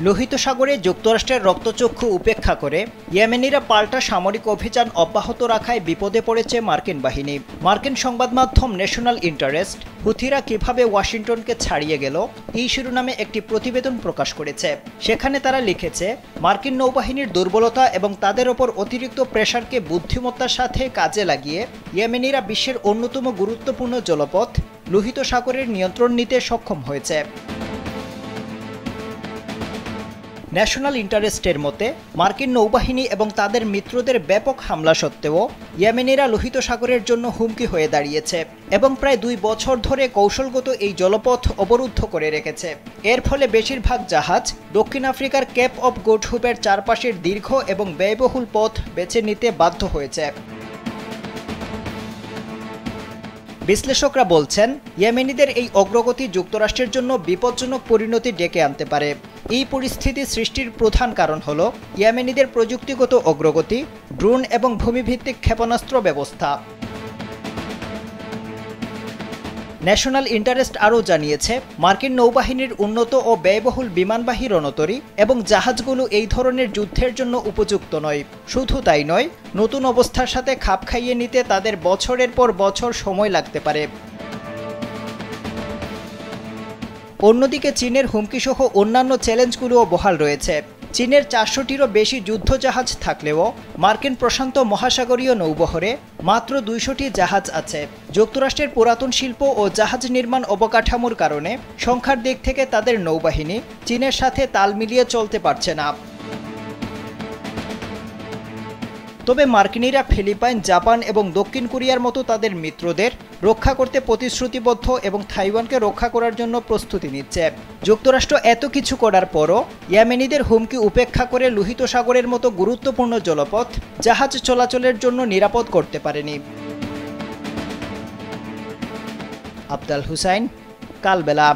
লোহিত সাগরে যুক্তরাষ্ট্রের রক্তচক্ষু উপেক্ষা করে ইয়েমেনিরা পাল্টা সামরিক অভিযান অব্যাহত রাখায় বিপদে পড়েছে মার্কিন বাহিনী। মার্কিন সংবাদ মাধ্যম ন্যাশনাল ইন্টারেস্ট হুথিরা কিভাবে ওয়াশিংটনকে ছাড়িয়ে গেল এই শিরোনামে একটি প্রতিবেদন প্রকাশ করেছে। সেখানে তারা লিখেছে, মার্কিন নৌবাহিনীর দুর্বলতা এবং তাদের ওপর অতিরিক্ত প্রেসারকে বুদ্ধিমত্তার সাথে কাজে লাগিয়ে ইয়েমেনিরা বিশ্বের অন্যতম গুরুত্বপূর্ণ জলপথ লোহিত সাগরের নিয়ন্ত্রণ নিতে সক্ষম হয়েছে। ন্যাশনাল ইন্টারেস্টের মতে, মার্কিন নৌবাহিনী এবং তাদের মিত্রদের ব্যাপক হামলা সত্ত্বেও ইয়েমেনিরা লোহিত সাগরের জন্য হুমকি হয়ে দাঁড়িয়েছে এবং প্রায় 2 বছর ধরে কৌশলগত এই জলপথ অবরুদ্ধ করে রেখেছে। এর ফলে বেশিরভাগ জাহাজ দক্ষিণ আফ্রিকার কেপ অফ গুড হোপের চারপাশের দীর্ঘ এবং ব্যয়বহুল পথ বেছে নিতে বাধ্য হয়েছে। বিশ্লেষকরা বলছেন, ইয়েমেনিদের এই অগ্রগতি যুক্তরাষ্ট্রের জন্য বিপজ্জনক পরিণতি ডেকে আনতে পারে। এই পরিস্থিতি সৃষ্টির প্রধান কারণ হল ইয়েমেনিদের প্রযুক্তিগত অগ্রগতি, ড্রোন এবং ভূমিভিত্তিক ক্ষেপণাস্ত্র ব্যবস্থা। ন্যাশনাল ইন্টারেস্ট আরও জানিয়েছে, মার্কিন নৌবাহিনীর উন্নত ও ব্যয়বহুল বিমানবাহী রণতরী এবং জাহাজগুলো এই ধরনের যুদ্ধের জন্য উপযুক্ত নয়। শুধু তাই নয়, নতুন অবস্থার সাথে খাপ খাইয়ে নিতে তাদের বছরের পর বছর সময় লাগতে পারে। অন্যদিকে চীনের হুমকিসহ অন্যান্য চ্যালেঞ্জগুলোও বহাল রয়েছে। চীনের 400টিরও বেশি যুদ্ধজাহাজ থাকলেও মার্কিন প্রশান্ত মহাসাগরীয় নৌবহরে মাত্র 200টি জাহাজ আছে। যুক্তরাষ্ট্রের পুরাতন শিল্প ও জাহাজ নির্মাণ অবকাঠামোর কারণে সংখ্যার দিক থেকে তাদের নৌবাহিনী চীনের সাথে তাল মিলিয়ে চলতে পারছে না। তবে মার্কিনিরা ফিলিপাইন, জাপান এবং দক্ষিণ কোরিয়ার মতো তাদের মিত্রদের রক্ষা করতে প্রতিশ্রুতিবদ্ধ এবং তাইওয়ানকে রক্ষা করার জন্য প্রস্তুতি নিচ্ছে। যুক্তরাষ্ট্র এত কিছু করার পরও ইয়েমেনিদের হুমকি উপেক্ষা করে লোহিত সাগরের মতো গুরুত্বপূর্ণ জলপথ জাহাজ চলাচলের জন্য নিরাপদ করতে পারেনি। আফজাল হুসাইন, কালবেলা।